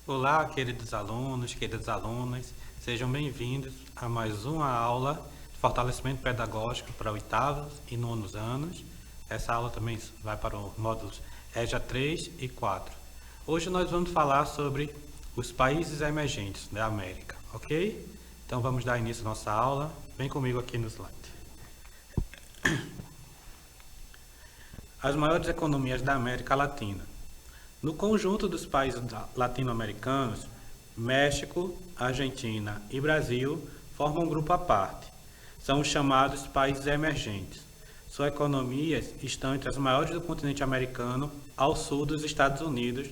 Olá, queridos alunos, queridas alunas, sejam bem-vindos a mais uma aula de fortalecimento pedagógico para oitavos e nonos anos. Essa aula também vai para os módulos EJA 3 e 4. Hoje nós vamos falar sobre os países emergentes da América, ok? Então vamos dar início à nossa aula. Vem comigo aqui no slide. As maiores economias da América Latina. No conjunto dos países latino-americanos, México, Argentina e Brasil formam um grupo à parte. São os chamados países emergentes. Suas economias estão entre as maiores do continente americano, ao sul dos Estados Unidos,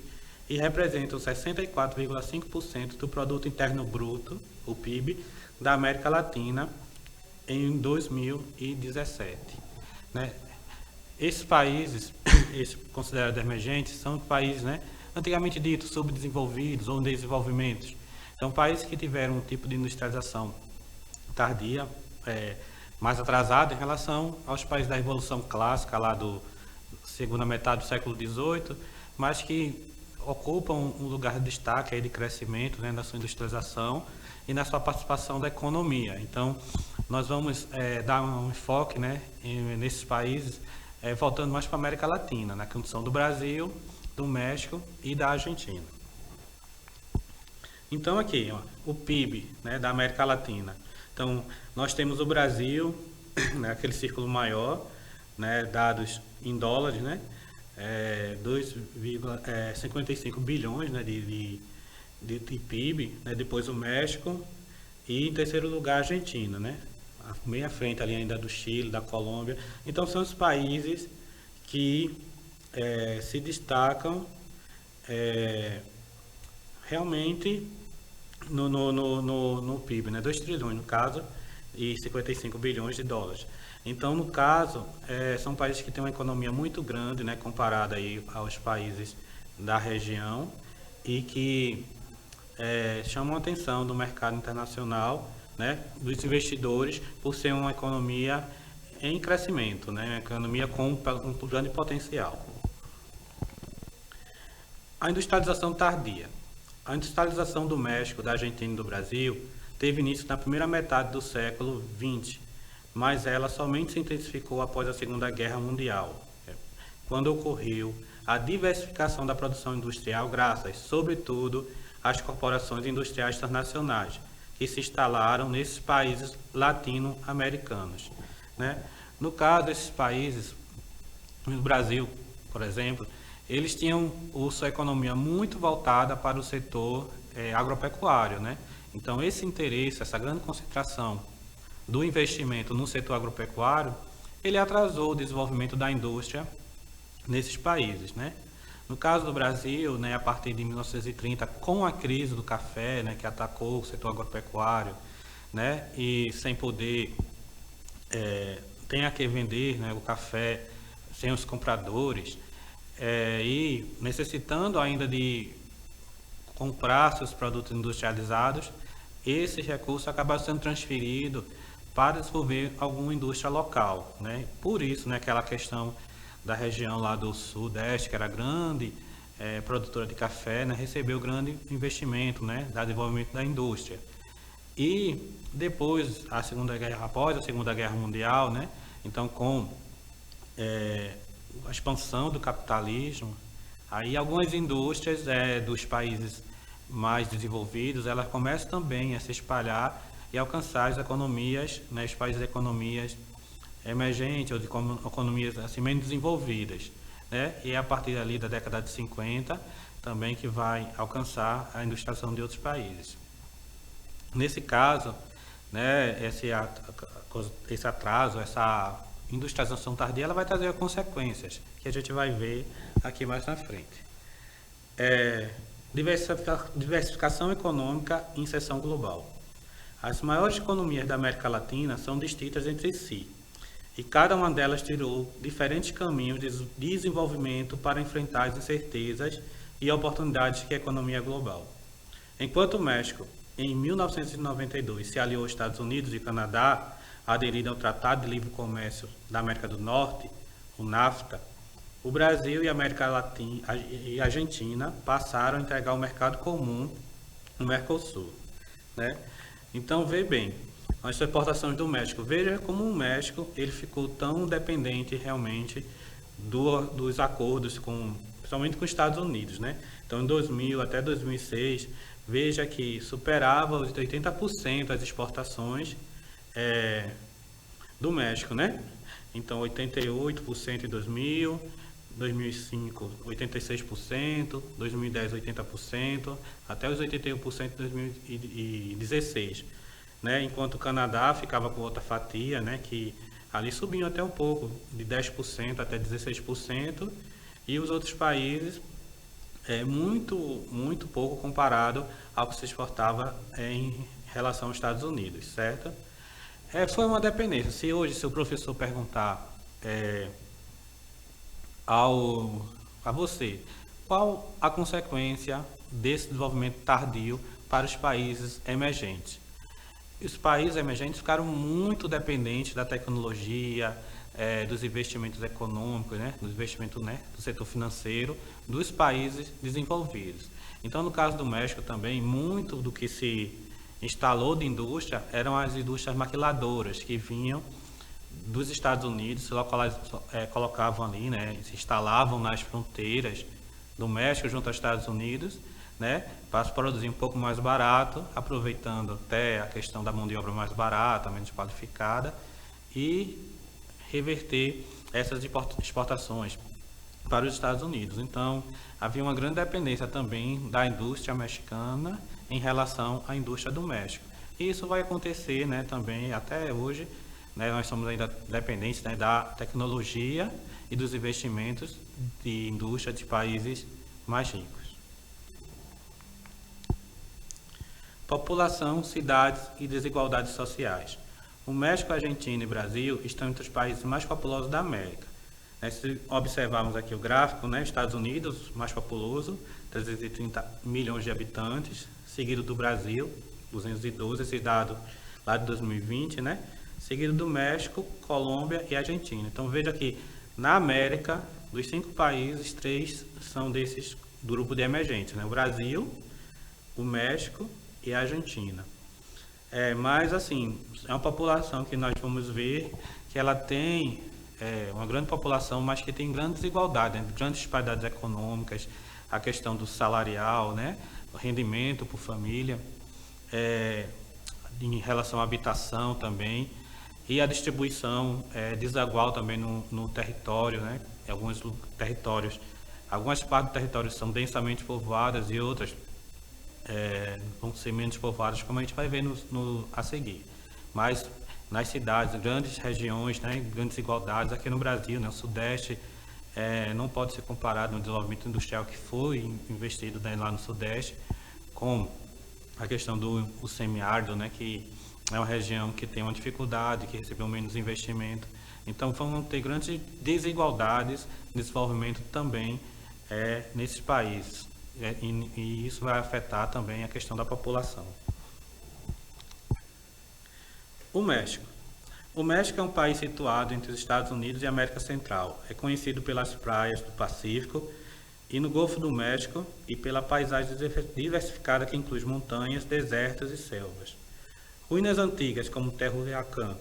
e representam 64,5% do Produto Interno Bruto, o PIB, da América Latina em 2017. Esses países, considerados emergentes, são países, antigamente ditos subdesenvolvidos ou desenvolvimentos. São países que tiveram um tipo de industrialização tardia, mais atrasada em relação aos países da Revolução Clássica, lá do segunda metade do século XVIII, mas que ocupam um lugar de destaque aí de crescimento, na sua industrialização e na sua participação da economia. Então, nós vamos dar um enfoque nesses países, voltando mais para a América Latina, na condição do Brasil, do México e da Argentina. Então aqui, o PIB da América Latina. Então, nós temos o Brasil, aquele círculo maior, dados em dólares, 2,55 bilhões de PIB, depois o México e em terceiro lugar a Argentina, meio à frente ali ainda do Chile, da Colômbia. Então são os países que se destacam realmente no PIB, 2 trilhões no caso, e 55 bilhões de dólares. Então, no caso, são países que têm uma economia muito grande, comparada aí aos países da região e que chamam a atenção do mercado internacional, dos investidores, por ser uma economia em crescimento, uma economia com um grande potencial. A industrialização tardia. A industrialização do México, da Argentina e do Brasil teve início na primeira metade do século XX, mas ela somente se intensificou após a Segunda Guerra Mundial, quando ocorreu a diversificação da produção industrial graças, sobretudo, às corporações industriais transnacionais, que se instalaram nesses países latino-americanos. No caso desses países, no Brasil, por exemplo, eles tinham sua economia muito voltada para o setor agropecuário. Então, esse interesse, essa grande concentração do investimento no setor agropecuário, ele atrasou o desenvolvimento da indústria nesses países. No caso do Brasil, a partir de 1930, com a crise do café, que atacou o setor agropecuário, e sem poder, tem a que vender o café sem os compradores, e necessitando ainda de comprar seus produtos industrializados, esses recursos acabam sendo transferidos para desenvolver alguma indústria local. Por isso, aquela questão da região lá do Sudeste, que era grande produtora de café, recebeu grande investimento, da desenvolvimento da indústria. E depois, após a Segunda Guerra Mundial, então com a expansão do capitalismo, aí algumas indústrias dos países mais desenvolvidos, elas começam também a se espalhar e alcançar as economias, os países de economias emergentes ou de economias assim, menos desenvolvidas. E é a partir ali da década de 50 também que vai alcançar a industrialização de outros países. Nesse caso, né, esse atraso, essa industrialização tardia, ela vai trazer consequências que a gente vai ver aqui mais na frente. Diversificação econômica e inserção global. As maiores economias da América Latina são distintas entre si, e cada uma delas tirou diferentes caminhos de desenvolvimento para enfrentar as incertezas e oportunidades que a economia global. Enquanto o México, em 1992, se aliou aos Estados Unidos e Canadá, aderido ao Tratado de Livre Comércio da América do Norte, o NAFTA, o Brasil e a América Latina e a Argentina passaram a entregar o mercado comum no Mercosul, né? Então, veja bem, as exportações do México. Veja como o México ele ficou tão dependente realmente dos acordos principalmente com os Estados Unidos, né? Então, em 2000 até 2006, veja que superava os 80% as exportações do México, né? Então, 88% em 2000, 2005, 86%, 2010, 80%, até os 81% em 2016. Né? Enquanto o Canadá ficava com outra fatia, né? Que ali subiu até um pouco, de 10% até 16%, e os outros países muito pouco comparado ao que se exportava em relação aos Estados Unidos, certo? Foi uma dependência. Se hoje seu professor perguntar a você qual a consequência desse desenvolvimento tardio para os países emergentes, os países emergentes ficaram muito dependentes da tecnologia, dos investimentos econômicos, né, dos investimentos, né, do setor financeiro dos países desenvolvidos. Então, no caso do México também, muito do que se instalou de indústria eram as indústrias maquiladoras que vinham dos Estados Unidos, se colocavam ali, né, se instalavam nas fronteiras do México junto aos Estados Unidos, né, para produzir um pouco mais barato, aproveitando até a questão da mão de obra mais barata, menos qualificada, e reverter essas exportações para os Estados Unidos. Então, havia uma grande dependência também da indústria mexicana em relação à indústria do México. E isso vai acontecer, né, também até hoje, né, nós somos ainda dependentes, né, da tecnologia e dos investimentos de indústria de países mais ricos. População, cidades e desigualdades sociais. O México, a Argentina e o Brasil estão entre os países mais populosos da América. Se observarmos aqui o gráfico, né, Estados Unidos, mais populoso, 330 milhões de habitantes, seguido do Brasil, 212, esse dado lá de 2020, né? Seguido do México, Colômbia e Argentina. Então veja que na América, dos 5 países, 3 são desses grupo de emergentes, né? O Brasil, o México e a Argentina. Mas assim, é uma população que nós vamos ver que ela tem uma grande população, mas que tem grande desigualdade, né? Grandes disparidades econômicas, a questão do salarial, né? O rendimento por família, em relação à habitação também, e a distribuição desigual também no território, né? Em alguns territórios, algumas partes do território são densamente povoadas e outras vão ser menos povoadas, como a gente vai ver a seguir. Mas nas cidades, grandes regiões, né, grandes desigualdades, aqui no Brasil, né, o Sudeste não pode ser comparado no desenvolvimento industrial que foi investido, né, lá no Sudeste, com a questão do semiárido, né, que é uma região que tem uma dificuldade, que recebeu menos investimento. Então, vão ter grandes desigualdades de desenvolvimento também nesses países. E isso vai afetar também a questão da população. O México. O México é um país situado entre os Estados Unidos e a América Central. É conhecido pelas praias do Pacífico e no Golfo do México e pela paisagem diversificada que inclui montanhas, desertos e selvas. Ruínas antigas como Teotihuacan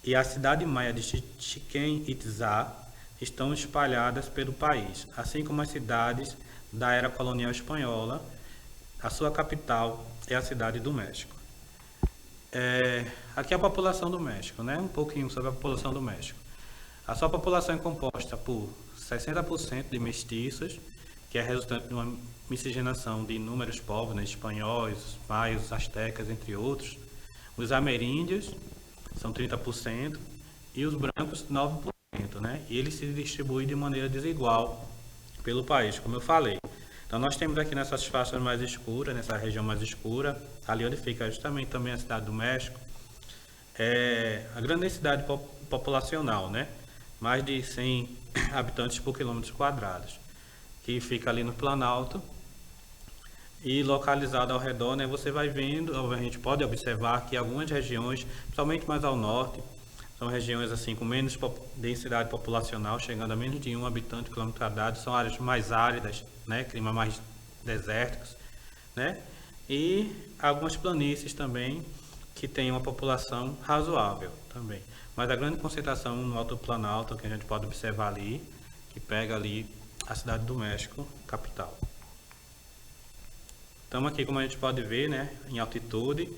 e a cidade maia de Chichén Itzá estão espalhadas pelo país, assim como as cidades da era colonial espanhola. A sua capital é a cidade do México. Aqui é a população do México, né? Um pouquinho sobre a população do México. A sua população é composta por 60% de mestiços, que é resultante de uma miscigenação de inúmeros povos, né? Espanhóis, maios, astecas, entre outros. Os ameríndios são 30% e os brancos 9%, né? E ele se distribui de maneira desigual pelo país, como eu falei. Então nós temos aqui nessas faixas mais escuras, nessa região mais escura, ali onde fica justamente também a cidade do México, a grande densidade populacional, né? Mais de 100 habitantes por quilômetro quadrados, que fica ali no Planalto e localizado ao redor, né? Você vai vendo, a gente pode observar que algumas regiões, principalmente mais ao norte, são regiões assim com menos densidade populacional, chegando a menos de 1 habitante por quilômetro quadrado, são áreas mais áridas, né? Clima mais desérticos, né? E algumas planícies também que tem uma população razoável também. Mas a grande concentração no Alto Planalto, que a gente pode observar ali, que pega ali a cidade do México, capital. Estamos aqui, como a gente pode ver, né, em altitude,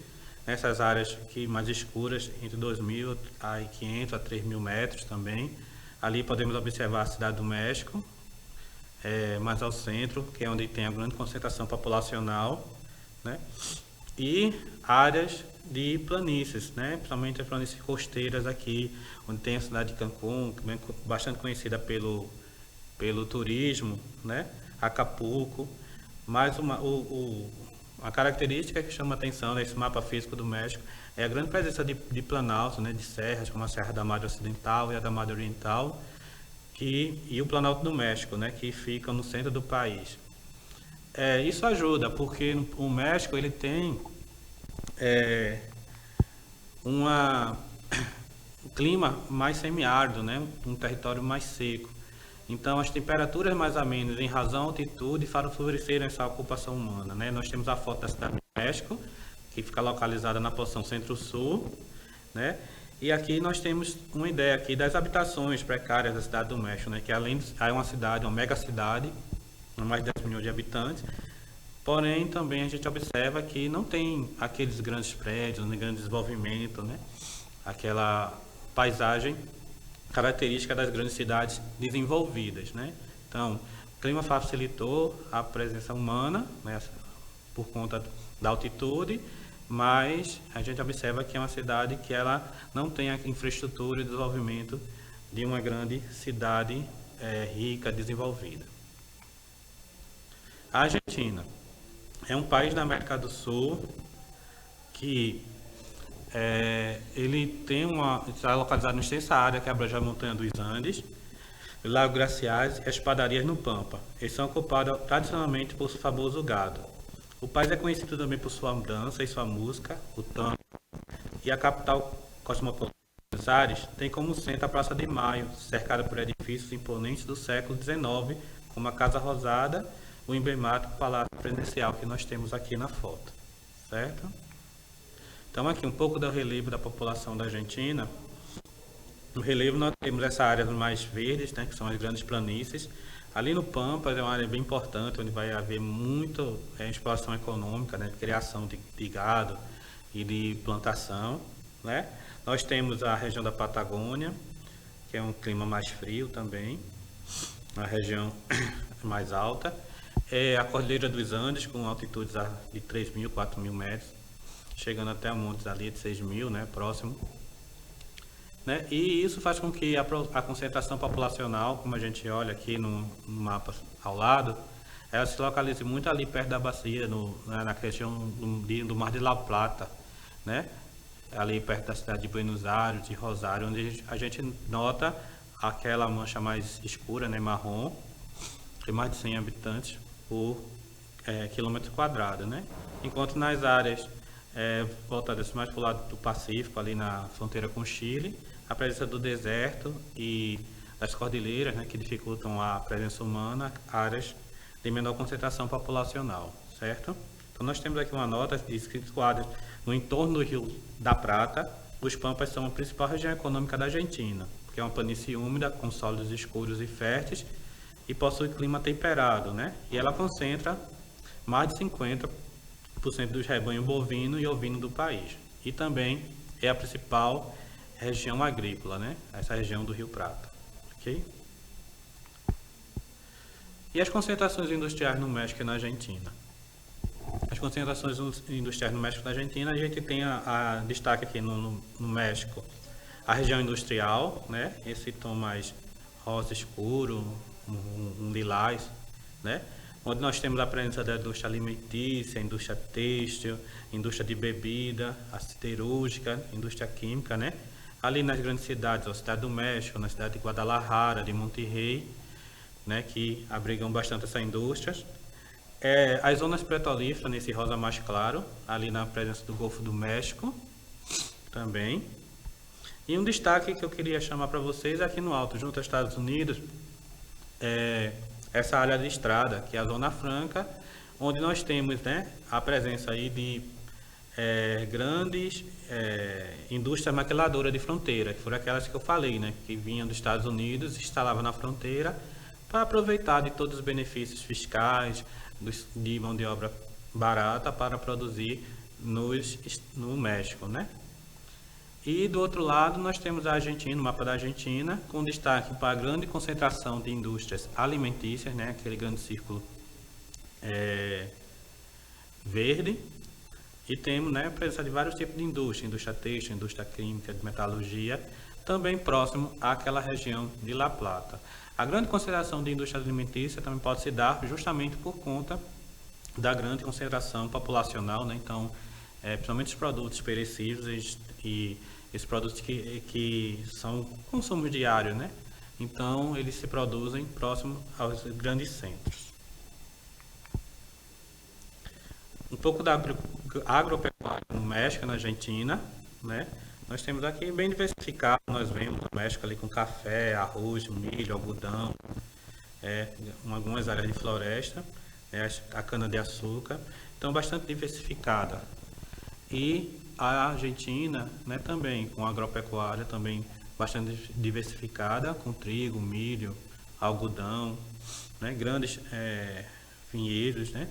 nessas áreas aqui mais escuras, entre 2.500 a 3.000 metros também. Ali podemos observar a cidade do México, mais ao centro, que é onde tem a grande concentração populacional, né? E áreas de planícies, né? Principalmente as planícies costeiras aqui, onde tem a cidade de Cancún, que é bastante conhecida pelo turismo, né? Acapulco. Mas a característica que chama a atenção nesse mapa físico do México é a grande presença de planaltos, né? De serras, como a Serra da Madre Ocidental e a da Madre Oriental, e o Planalto do México, né? Que fica no centro do país. Isso ajuda, porque o México ele tem um clima mais semiárido, né? Um território mais seco. Então, as temperaturas mais amenas em razão à altitude favoreceram essa ocupação humana, né? Nós temos a foto da cidade do México, que fica localizada na porção centro-sul, né? E aqui nós temos uma ideia aqui das habitações precárias da cidade do México, né? Que além de é uma cidade, uma mega cidade, com mais de 10 milhões de habitantes, porém também a gente observa que não tem aqueles grandes prédios, nem grande desenvolvimento, né? Aquela paisagem característica das grandes cidades desenvolvidas, né? Então, o clima facilitou a presença humana, né, por conta da altitude, mas a gente observa que é uma cidade que ela não tem a infraestrutura e desenvolvimento de uma grande cidade rica, desenvolvida. A Argentina é um país da América do Sul que ele está localizado em extensa área que abrange a montanha dos Andes, o Lago Glaciares e as padarias no Pampa. Eles são ocupados tradicionalmente por seu famoso gado. O país é conhecido também por sua dança e sua música, o tango, e a capital cosmopolita de Buenos Aires tem como centro a Praça de Maio, cercada por edifícios imponentes do século XIX, como a Casa Rosada, o emblemático Palácio Presidencial que nós temos aqui na foto, certo? Então, aqui um pouco do relevo da população da Argentina. No relevo nós temos essa área mais verdes, né, que são as grandes planícies. Ali no Pampas é uma área bem importante, onde vai haver muita exploração econômica, né, de criação de gado e de plantação, né? Nós temos a região da Patagônia, que é um clima mais frio também, uma região mais alta. A Cordilheira dos Andes, com altitudes de 3.000, 4.000 metros, chegando até a montes ali de 6.000, né, próximo. Né? E isso faz com que a concentração populacional, como a gente olha aqui no mapa ao lado, ela se localize muito ali perto da bacia, na região do Mar de La Plata, né? Ali perto da cidade de Buenos Aires, de Rosário, onde a gente nota aquela mancha mais escura, né, marrom, tem mais de 100 habitantes por quilômetro quadrado, né? Enquanto nas áreas voltadas mais para o lado do Pacífico, ali na fronteira com o Chile, a presença do deserto e das cordilheiras, né, que dificultam a presença humana, áreas de menor concentração populacional, certo? Então nós temos aqui uma nota situada no entorno do Rio da Prata. Os Pampas são a principal região econômica da Argentina, porque é uma planície úmida com solos escuros e férteis e possui clima temperado, né? E ela concentra mais de 50% dos rebanhos bovino e ovino do país. E também é a principal região agrícola, né? Essa região do Rio Prata, ok? E as concentrações industriais no México e na Argentina? As concentrações industriais no México e na Argentina, a gente tem a destaque aqui no México, a região industrial, né? Esse tom mais rosa escuro, um lilás, né? Onde nós temos a presença da indústria alimentícia, indústria têxtil, indústria de bebida, a siderúrgica, indústria química, né? Ali nas grandes cidades, a cidade do México, na cidade de Guadalajara, de Monterrey, né? Que abrigam bastante essa indústria. As zonas petrolíferas, nesse rosa mais claro, ali na presença do Golfo do México, também. E um destaque que eu queria chamar para vocês aqui no alto, junto aos Estados Unidos, essa área de estrada, que é a Zona Franca, onde nós temos, né, a presença aí de grandes indústrias maquiladoras de fronteira, que foram aquelas que eu falei, né, que vinham dos Estados Unidos, se instalavam na fronteira para aproveitar de todos os benefícios fiscais, de mão de obra barata para produzir no México, né? E do outro lado nós temos a Argentina, o mapa da Argentina, com destaque para a grande concentração de indústrias alimentícias, né? Aquele grande círculo verde. E temos, né, a presença de vários tipos de indústria têxtil, indústria química, de metalurgia, também próximo àquela região de La Plata. A grande concentração de indústria alimentícia também pode se dar justamente por conta da grande concentração populacional, né? Então, principalmente os produtos perecíveis e esses produtos que são consumos diários, né? Então, eles se produzem próximo aos grandes centros. Um pouco da agropecuária no México, na Argentina, né? Nós temos aqui bem diversificado, nós vemos no México ali com café, arroz, milho, algodão, algumas áreas de floresta, a cana-de-açúcar, então bastante diversificada. E a Argentina, né, também com agropecuária também bastante diversificada, com trigo, milho, algodão, né, grandes vinhedos, né,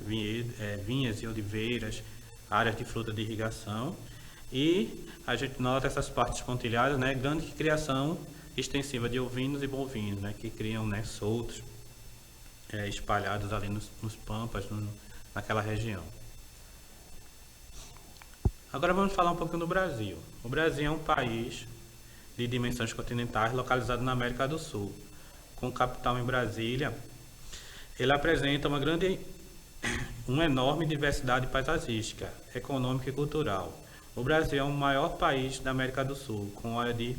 vinhas e oliveiras, áreas de fruta de irrigação. E a gente nota essas partes pontilhadas, né, grande criação extensiva de ovinos e bovinos, né, que criam, né, soltos, espalhados ali nos pampas, naquela região. Agora vamos falar um pouquinho do Brasil. O Brasil é um país de dimensões continentais localizado na América do Sul, com capital em Brasília. Ele apresenta uma enorme diversidade paisagística, econômica e cultural. O Brasil é o maior país da América do Sul, com área de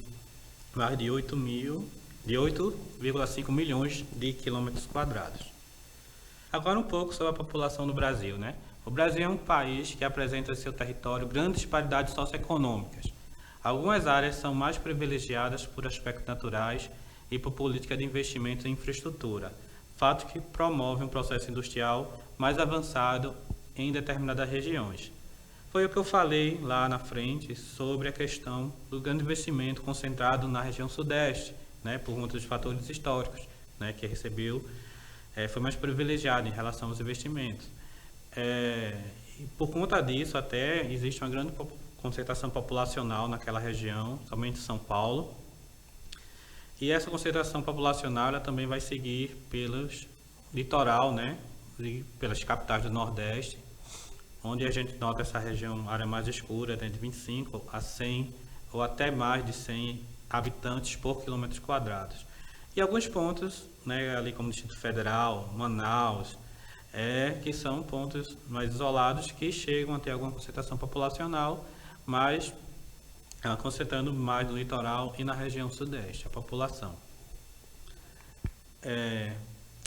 mais de 8,5 milhões de quilômetros quadrados. Agora um pouco sobre a população do Brasil, né? O Brasil é um país que apresenta em seu território grandes disparidades socioeconômicas. Algumas áreas são mais privilegiadas por aspectos naturais e por política de investimento em infraestrutura, fato que promove um processo industrial mais avançado em determinadas regiões. Foi o que eu falei lá na frente sobre a questão do grande investimento concentrado na região sudeste, né, por conta dos fatores históricos, né, que recebeu, foi mais privilegiado em relação aos investimentos. E por conta disso, até existe uma grande concentração populacional naquela região, somente São Paulo. E essa concentração populacional ela também vai seguir pelos litoral, né, e pelas capitais do Nordeste, onde a gente nota essa região, área mais escura, né, de 25 a 100 ou até mais de 100 habitantes por quilômetros quadrados. E alguns pontos, né, ali como Distrito Federal, Manaus, que são pontos mais isolados que chegam a ter alguma concentração populacional, mas concentrando mais no litoral e na região sudeste, a população.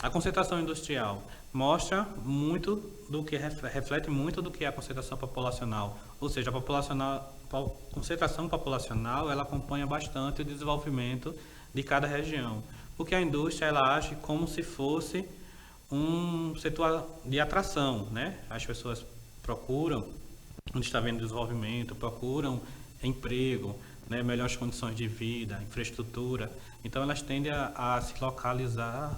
A concentração industrial mostra muito do que reflete muito do que é a concentração populacional, ou seja, a concentração populacional ela acompanha bastante o desenvolvimento de cada região, porque a indústria ela age como se fosse um setor de atração, né? As pessoas procuram, onde está havendo desenvolvimento, procuram emprego, né? Melhores condições de vida, infraestrutura. Então elas tendem a se localizar,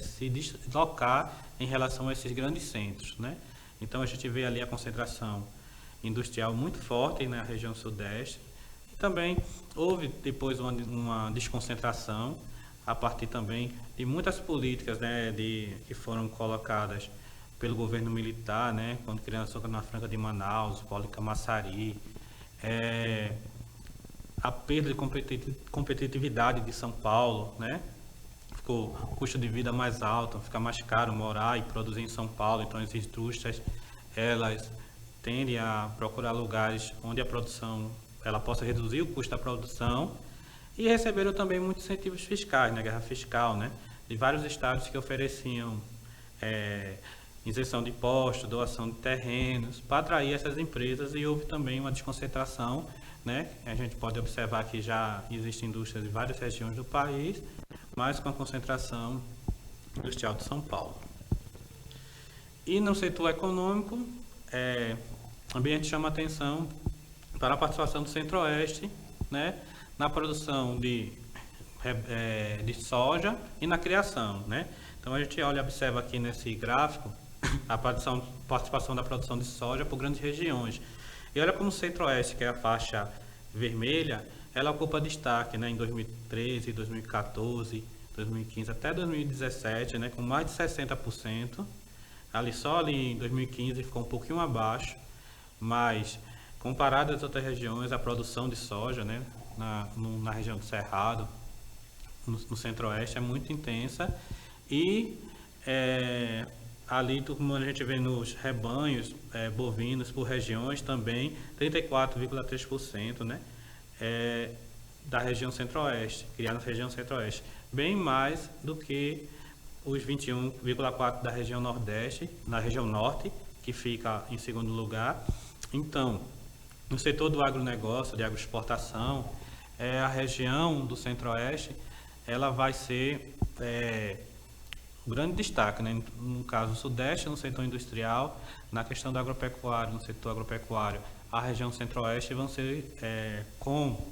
se deslocar em relação a esses grandes centros, né? Então a gente vê ali a concentração industrial muito forte na região sudeste. E também houve depois uma desconcentração a partir também de muitas políticas, né, que foram colocadas pelo governo militar, né, quando criando a Zona Franca de Manaus, Polo Camaçari, a perda de competitividade de São Paulo, né? Ficou o custo de vida mais alto, fica mais caro morar e produzir em São Paulo, então as indústrias elas tendem a procurar lugares onde a produção ela possa reduzir o custo da produção e receberam também muitos incentivos fiscais, né, guerra fiscal, né, de vários estados que ofereciam isenção de impostos, doação de terrenos, para atrair essas empresas e houve também uma desconcentração, né, a gente pode observar que já existem indústrias em várias regiões do país, mas com a concentração industrial de São Paulo. E no setor econômico, também a gente chama atenção para a participação do Centro-Oeste, né, na produção de soja e na criação, né? Então a gente olha e observa aqui nesse gráfico a participação da produção de soja por grandes regiões. E olha como o Centro-Oeste, que é a faixa vermelha, ela ocupa destaque, né, em 2013, 2014, 2015 até 2017, né, com mais de 60%. Só ali em 2015 ficou um pouquinho abaixo, mas comparado às outras regiões, a produção de soja, né, na região do Cerrado, no Centro-Oeste, é muito intensa e ali, como a gente vê nos rebanhos bovinos por regiões também, 34,3%, né, da região Centro-Oeste, criada na região Centro-Oeste, bem mais do que os 21,4% da região Nordeste, na região Norte, que fica em segundo lugar. Então, no setor do agronegócio, de agroexportação, a região do Centro-Oeste, ela vai ser um grande destaque, né? No caso do Sudeste, no setor industrial, na questão do agropecuário, no setor agropecuário, a região Centro-Oeste vão ser, com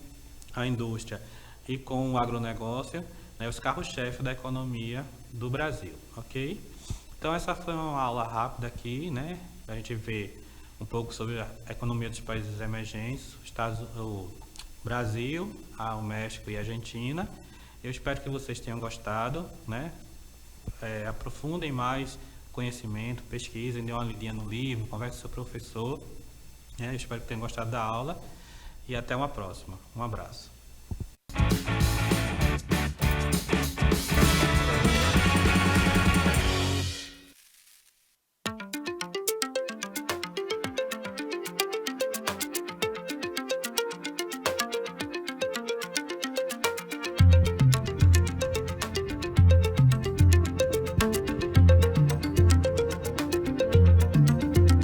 a indústria e com o agronegócio, né, os carros-chefes da economia do Brasil, ok? Então essa foi uma aula rápida aqui, né, a gente vê um pouco sobre a economia dos países emergentes, o Brasil, o México e a Argentina. Eu espero que vocês tenham gostado, né? Aprofundem mais conhecimento, pesquisem, dêem uma lidinha no livro, conversem com o seu professor. Eu espero que tenham gostado da aula e até uma próxima. Um abraço.